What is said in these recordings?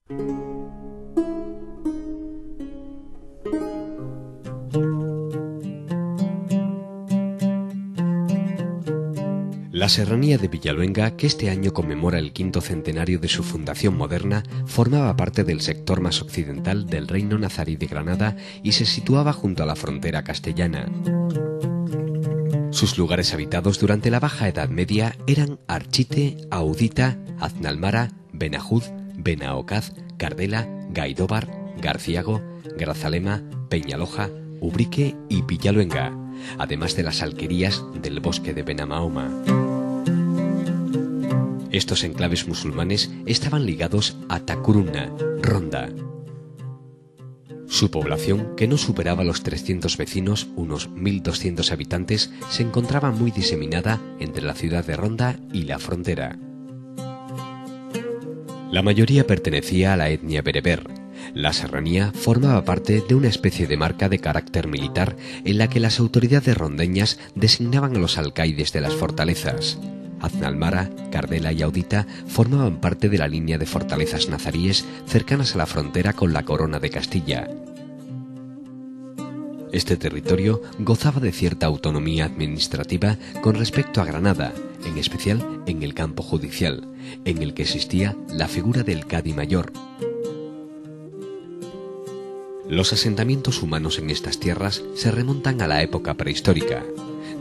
La serranía de Villaluenga, que este año conmemora el 5º centenario de su fundación moderna, formaba parte del sector más occidental del Reino Nazarí de Granada y se situaba junto a la frontera castellana. Sus lugares habitados durante la Baja Edad Media eran Archite, Audita, Aznalmara, Benajúd, Benaocaz, Cardela, Gaidóbar, Garciago, Grazalema, Peñaloja, Ubrique y Villaluenga, además de las alquerías del bosque de Benamahoma. Estos enclaves musulmanes estaban ligados a Tacuruna, Ronda. Su población, que no superaba los 300 vecinos, unos 1.200 habitantes, se encontraba muy diseminada entre la ciudad de Ronda y la frontera. La mayoría pertenecía a la etnia bereber. La serranía formaba parte de una especie de marca de carácter militar en la que las autoridades rondeñas designaban a los alcaides de las fortalezas. Aznalmara, Cardela y Audita formaban parte de la línea de fortalezas nazaríes cercanas a la frontera con la Corona de Castilla. Este territorio gozaba de cierta autonomía administrativa con respecto a Granada, en especial en el campo judicial, en el que existía la figura del Cadi Mayor. Los asentamientos humanos en estas tierras se remontan a la época prehistórica.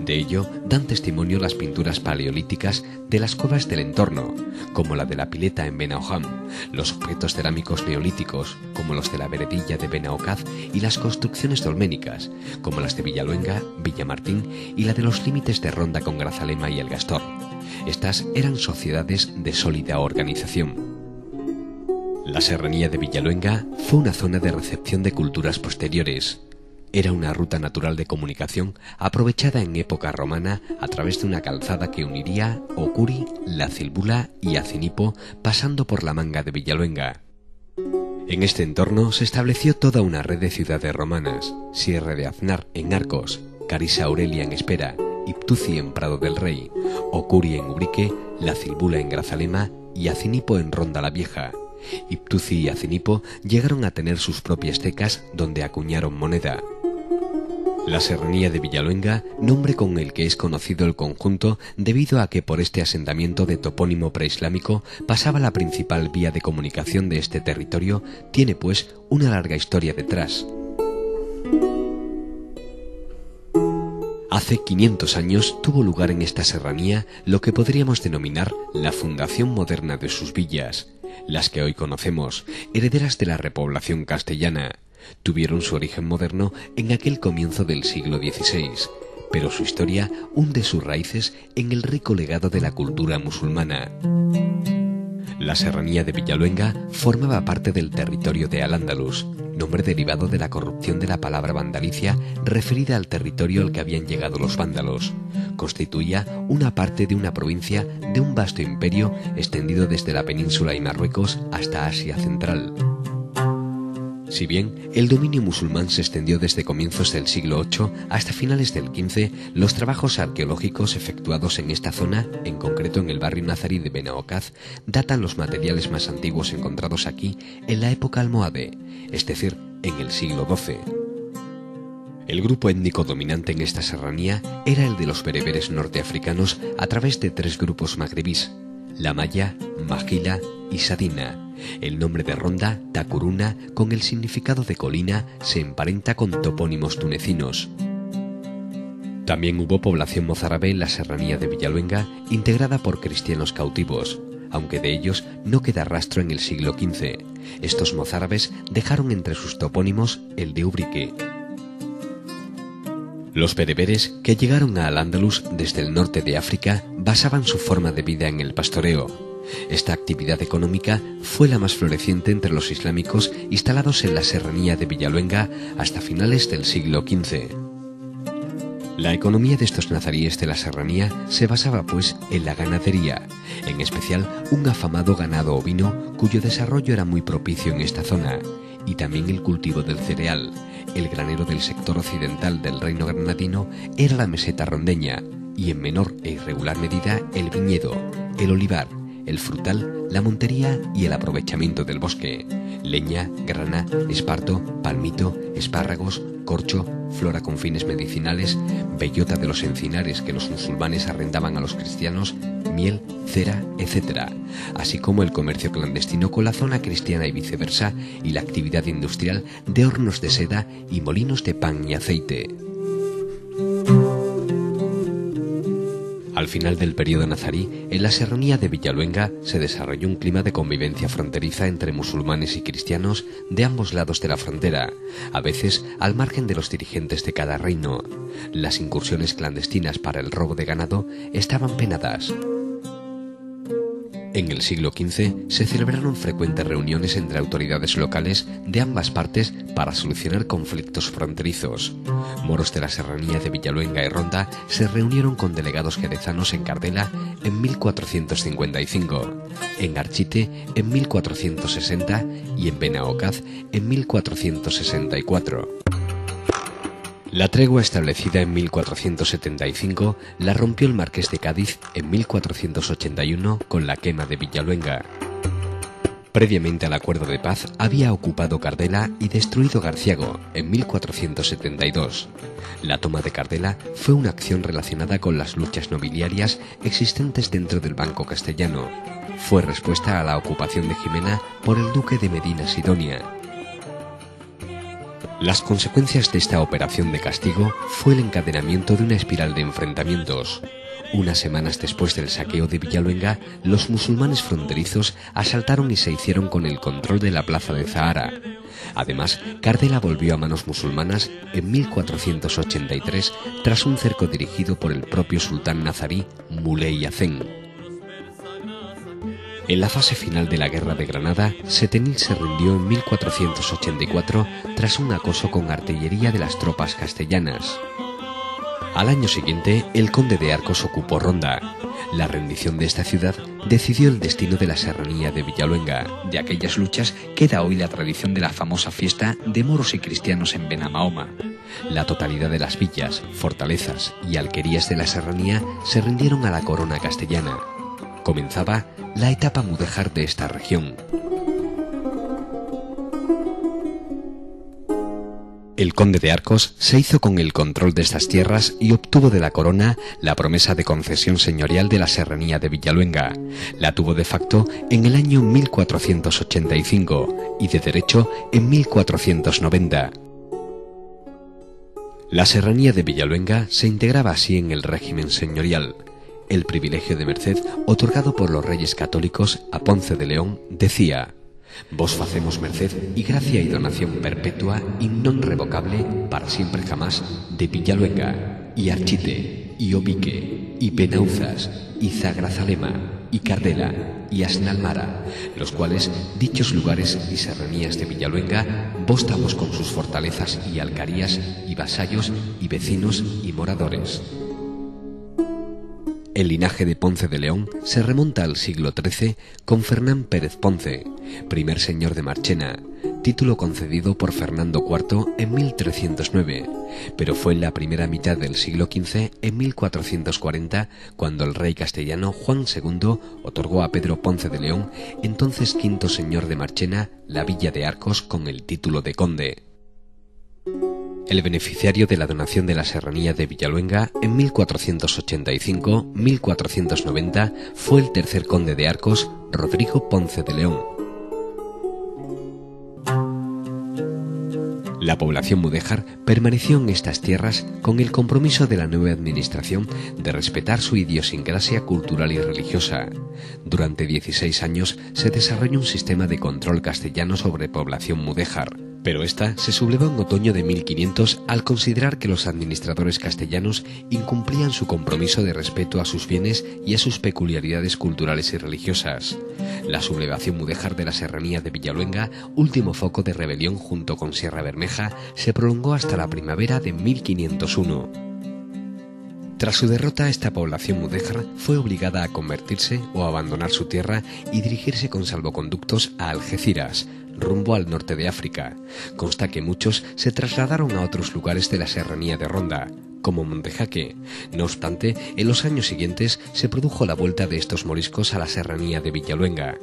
De ello dan testimonio las pinturas paleolíticas de las cuevas del entorno, como la de la Pileta en Benaojam, los objetos cerámicos neolíticos, como los de la Veredilla de Benaocaz, y las construcciones dolménicas, como las de Villaluenga, Villamartín y la de los límites de Ronda con Grazalema y El Gastor. Estas eran sociedades de sólida organización. La serranía de Villaluenga fue una zona de recepción de culturas posteriores. Era una ruta natural de comunicación aprovechada en época romana a través de una calzada que uniría Ocuri, La Cilbula y Acinipo, pasando por la Manga de Villaluenga. En este entorno se estableció toda una red de ciudades romanas: Sierra de Aznar en Arcos, Carisa Aurelia en Espera, Iptuzi en Prado del Rey, Ocuri en Ubrique, La Cilbula en Grazalema y Acinipo en Ronda la Vieja. Iptuzi y Acinipo llegaron a tener sus propias tecas donde acuñaron moneda. La serranía de Villaluenga, nombre con el que es conocido el conjunto debido a que por este asentamiento de topónimo preislámico pasaba la principal vía de comunicación de este territorio, tiene pues una larga historia detrás. Hace 500 años tuvo lugar en esta serranía lo que podríamos denominar la fundación moderna de sus villas. Las que hoy conocemos, herederas de la repoblación castellana, tuvieron su origen moderno en aquel comienzo del siglo XVI, pero su historia hunde sus raíces en el rico legado de la cultura musulmana. La serranía de Villaluenga formaba parte del territorio de Al-Ándalus, nombre derivado de la corrupción de la palabra vandalicia referida al territorio al que habían llegado los vándalos. Constituía una parte de una provincia de un vasto imperio extendido desde la península y Marruecos hasta Asia Central. Si bien el dominio musulmán se extendió desde comienzos del siglo VIII hasta finales del XV, los trabajos arqueológicos efectuados en esta zona, en concreto en el barrio nazarí de Benaocaz, datan los materiales más antiguos encontrados aquí en la época almohade, es decir, en el siglo XII. El grupo étnico dominante en esta serranía era el de los bereberes norteafricanos a través de 3 grupos magrebís: la Maya, Magila y Sadina. El nombre de Ronda, Tacuruna, con el significado de colina, se emparenta con topónimos tunecinos. También hubo población mozárabe en la serranía de Villaluenga, integrada por cristianos cautivos, aunque de ellos no queda rastro en el siglo XV. Estos mozárabes dejaron entre sus topónimos el de Ubrique. Los bereberes, que llegaron a Al-Ándalus desde el norte de África, basaban su forma de vida en el pastoreo. Esta actividad económica fue la más floreciente entre los islámicos instalados en la serranía de Villaluenga hasta finales del siglo XV. La economía de estos nazaríes de la serranía se basaba pues en la ganadería, en especial un afamado ganado ovino cuyo desarrollo era muy propicio en esta zona, y también el cultivo del cereal. El granero del sector occidental del reino granadino era la meseta rondeña, y en menor e irregular medida el viñedo, el olivar, el frutal, la montería y el aprovechamiento del bosque. leña, grana, esparto, palmito, espárragos, corcho, flora con fines medicinales, bellota de los encinares que los musulmanes arrendaban a los cristianos, miel, cera, etc., así como el comercio clandestino con la zona cristiana y viceversa, y la actividad industrial de hornos de seda y molinos de pan y aceite. Al final del periodo nazarí, en la serranía de Villaluenga se desarrolló un clima de convivencia fronteriza entre musulmanes y cristianos de ambos lados de la frontera, a veces al margen de los dirigentes de cada reino. Las incursiones clandestinas para el robo de ganado estaban penadas. En el siglo XV se celebraron frecuentes reuniones entre autoridades locales de ambas partes para solucionar conflictos fronterizos. Moros de la serranía de Villaluenga y Ronda se reunieron con delegados jerezanos en Cardela en 1455, en Archite en 1460 y en Benaocaz en 1464. La tregua establecida en 1475 la rompió el marqués de Cádiz en 1481 con la quema de Villaluenga. Previamente al acuerdo de paz había ocupado Cardela y destruido Garciago en 1472. La toma de Cardela fue una acción relacionada con las luchas nobiliarias existentes dentro del Banco Castellano. Fue respuesta a la ocupación de Jimena por el duque de Medina Sidonia. Las consecuencias de esta operación de castigo fue el encadenamiento de una espiral de enfrentamientos. Unas semanas después del saqueo de Villaluenga, los musulmanes fronterizos asaltaron y se hicieron con el control de la plaza de Zahara. Además, Cardela volvió a manos musulmanas en 1483 tras un cerco dirigido por el propio sultán nazarí Muley Hacén. En la fase final de la Guerra de Granada, Setenil se rindió en 1484 tras un acoso con artillería de las tropas castellanas. Al año siguiente, el conde de Arcos ocupó Ronda. La rendición de esta ciudad decidió el destino de la serranía de Villaluenga. De aquellas luchas queda hoy la tradición de la famosa fiesta de moros y cristianos en Benamahoma. La totalidad de las villas, fortalezas y alquerías de la serranía se rindieron a la corona castellana. Comenzaba la etapa mudéjar de esta región. El conde de Arcos se hizo con el control de estas tierras y obtuvo de la corona la promesa de concesión señorial de la serranía de Villaluenga. La tuvo de facto en el año 1485 y de derecho en 1490. La serranía de Villaluenga se integraba así en el régimen señorial. El privilegio de merced otorgado por los reyes católicos a Ponce de León decía: «Vos facemos merced y gracia y donación perpetua y non revocable para siempre jamás de Villaluenga y Archite y Obique y Penauzas y Zagrazalema y Cardela y Asnalmara, los cuales dichos lugares y serranías de Villaluenga vos damos con sus fortalezas y alcarías y vasallos y vecinos y moradores». El linaje de Ponce de León se remonta al siglo XIII con Fernán Pérez Ponce, primer señor de Marchena, título concedido por Fernando IV en 1309, pero fue en la primera mitad del siglo XV, en 1440, cuando el rey castellano Juan II otorgó a Pedro Ponce de León, entonces quinto señor de Marchena, la villa de Arcos con el título de conde. El beneficiario de la donación de la serranía de Villaluenga en 1485-1490 fue el tercer conde de Arcos, Rodrigo Ponce de León. La población mudéjar permaneció en estas tierras con el compromiso de la nueva administración de respetar su idiosincrasia cultural y religiosa. Durante 16 años se desarrolló un sistema de control castellano sobre población mudéjar, pero esta se sublevó en otoño de 1500 al considerar que los administradores castellanos incumplían su compromiso de respeto a sus bienes y a sus peculiaridades culturales y religiosas. La sublevación mudéjar de la serranía de Villaluenga, último foco de rebelión junto con Sierra Bermeja, se prolongó hasta la primavera de 1501. Tras su derrota, esta población mudéjar fue obligada a convertirse o a abandonar su tierra y dirigirse con salvoconductos a Algeciras, rumbo al norte de África. Consta que muchos se trasladaron a otros lugares de la serranía de Ronda, como Montejaque. No obstante, en los años siguientes se produjo la vuelta de estos moriscos a la serranía de Villaluenga.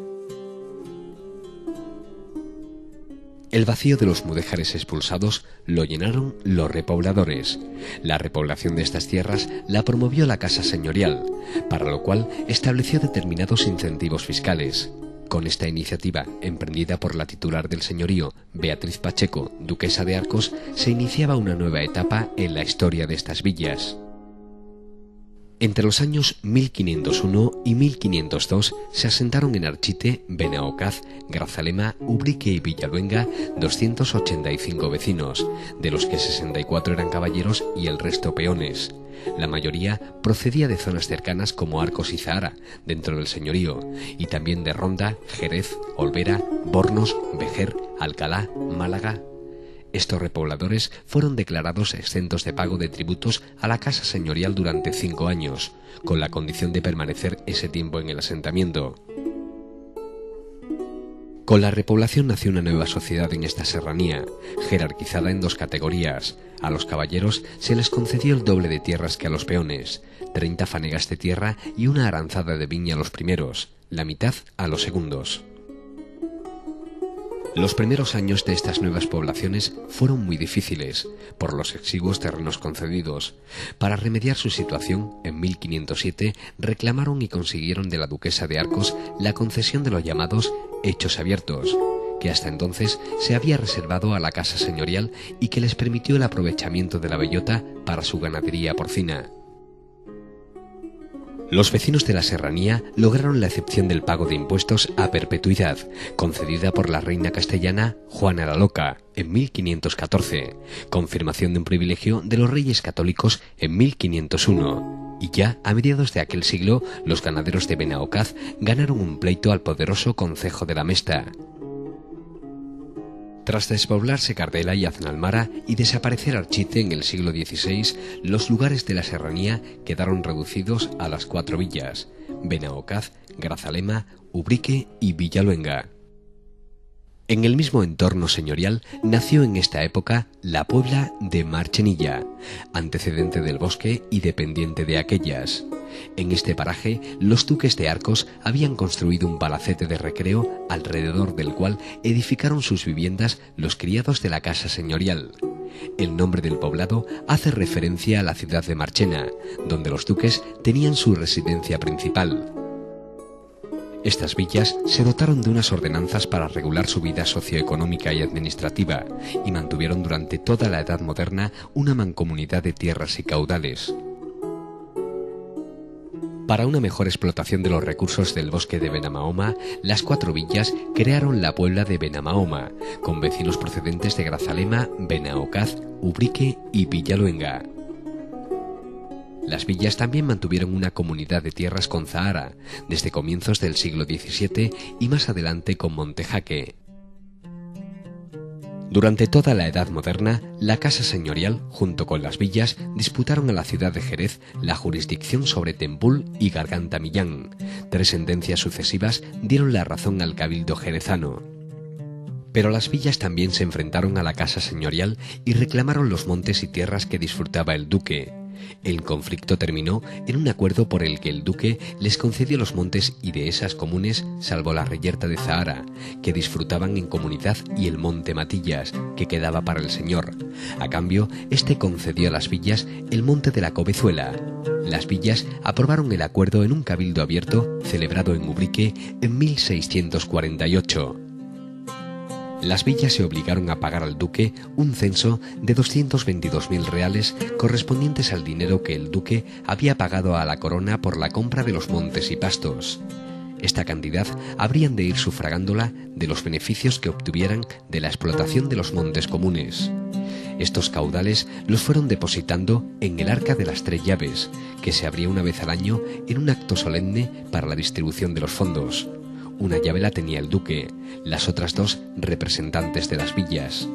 El vacío de los mudéjares expulsados lo llenaron los repobladores. La repoblación de estas tierras la promovió la Casa Señorial, para lo cual estableció determinados incentivos fiscales. Con esta iniciativa, emprendida por la titular del señorío, Beatriz Pacheco, duquesa de Arcos, se iniciaba una nueva etapa en la historia de estas villas. Entre los años 1501 y 1502 se asentaron en Archite, Benaocaz, Grazalema, Ubrique y Villaluenga 285 vecinos, de los que 64 eran caballeros y el resto peones. La mayoría procedía de zonas cercanas como Arcos y Zahara, dentro del señorío, y también de Ronda, Jerez, Olvera, Bornos, Vejer, Alcalá, Málaga. Estos repobladores fueron declarados exentos de pago de tributos a la Casa Señorial durante 5 años, con la condición de permanecer ese tiempo en el asentamiento. Con la repoblación nació una nueva sociedad en esta serranía, jerarquizada en 2 categorías. A los caballeros se les concedió el doble de tierras que a los peones, 30 fanegas de tierra y una aranzada de viña a los primeros, la mitad a los segundos. Los primeros años de estas nuevas poblaciones fueron muy difíciles, por los exiguos terrenos concedidos. Para remediar su situación, en 1507 reclamaron y consiguieron de la duquesa de Arcos la concesión de los llamados hechos abiertos, que hasta entonces se había reservado a la Casa Señorial y que les permitió el aprovechamiento de la bellota para su ganadería porcina. Los vecinos de la serranía lograron la excepción del pago de impuestos a perpetuidad, concedida por la reina castellana Juana la Loca en 1514, confirmación de un privilegio de los reyes católicos en 1501, y ya a mediados de aquel siglo los ganaderos de Benaocaz ganaron un pleito al poderoso concejo de la Mesta. Tras despoblarse Cardela y Aznalmara y desaparecer Archite en el siglo XVI, los lugares de la serranía quedaron reducidos a las 4 villas: Benaocaz, Grazalema, Ubrique y Villaluenga. En el mismo entorno señorial nació en esta época la Puebla de Marchenilla, antecedente del Bosque y dependiente de aquellas. En este paraje, los duques de Arcos habían construido un palacete de recreo alrededor del cual edificaron sus viviendas los criados de la Casa Señorial. El nombre del poblado hace referencia a la ciudad de Marchena, donde los duques tenían su residencia principal. Estas villas se dotaron de unas ordenanzas para regular su vida socioeconómica y administrativa, y mantuvieron durante toda la Edad Moderna una mancomunidad de tierras y caudales. Para una mejor explotación de los recursos del bosque de Benamahoma, las 4 villas crearon la Puebla de Benamahoma, con vecinos procedentes de Grazalema, Benaocaz, Ubrique y Villaluenga. Las villas también mantuvieron una comunidad de tierras con Zahara, desde comienzos del siglo XVII y más adelante con Montejaque. Durante toda la Edad Moderna, la Casa Señorial, junto con las villas, disputaron a la ciudad de Jerez la jurisdicción sobre Tempul y Garganta Millán. 3 sentencias sucesivas dieron la razón al cabildo jerezano. Pero las villas también se enfrentaron a la Casa Señorial y reclamaron los montes y tierras que disfrutaba el duque. El conflicto terminó en un acuerdo por el que el duque les concedió los montes y dehesas comunes, salvo la reyerta de Zahara, que disfrutaban en comunidad, y el monte Matillas, que quedaba para el señor. A cambio, este concedió a las villas el monte de la Cobezuela. Las villas aprobaron el acuerdo en un cabildo abierto celebrado en Ubrique en 1648. Las villas se obligaron a pagar al duque un censo de 222.000 reales correspondientes al dinero que el duque había pagado a la corona por la compra de los montes y pastos. Esta cantidad habrían de ir sufragándola de los beneficios que obtuvieran de la explotación de los montes comunes. Estos caudales los fueron depositando en el Arca de las 3 Llaves, que se abría una vez al año en un acto solemne para la distribución de los fondos. Una llave la tenía el duque, las otras 2 representantes de las villas.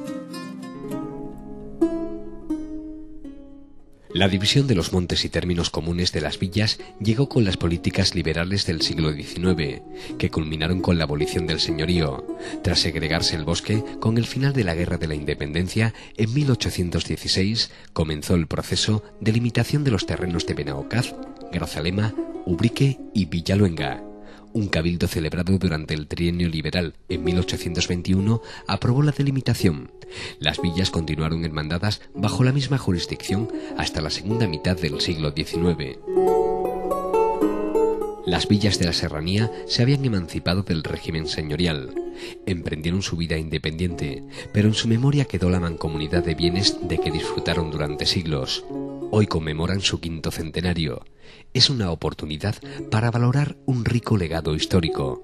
La división de los montes y términos comunes de las villas llegó con las políticas liberales del siglo XIX, que culminaron con la abolición del señorío, tras segregarse el bosque. Con el final de la Guerra de la Independencia, en 1816, comenzó el proceso de limitación de los terrenos de Benaocaz, Grazalema, Ubrique y Villaluenga. Un cabildo celebrado durante el trienio liberal en 1821 aprobó la delimitación. Las villas continuaron enmandadas bajo la misma jurisdicción hasta la segunda mitad del siglo XIX. Las villas de la serranía se habían emancipado del régimen señorial. Emprendieron su vida independiente, pero en su memoria quedó la mancomunidad de bienes de que disfrutaron durante siglos. Hoy conmemoran su 5º centenario. Es una oportunidad para valorar un rico legado histórico.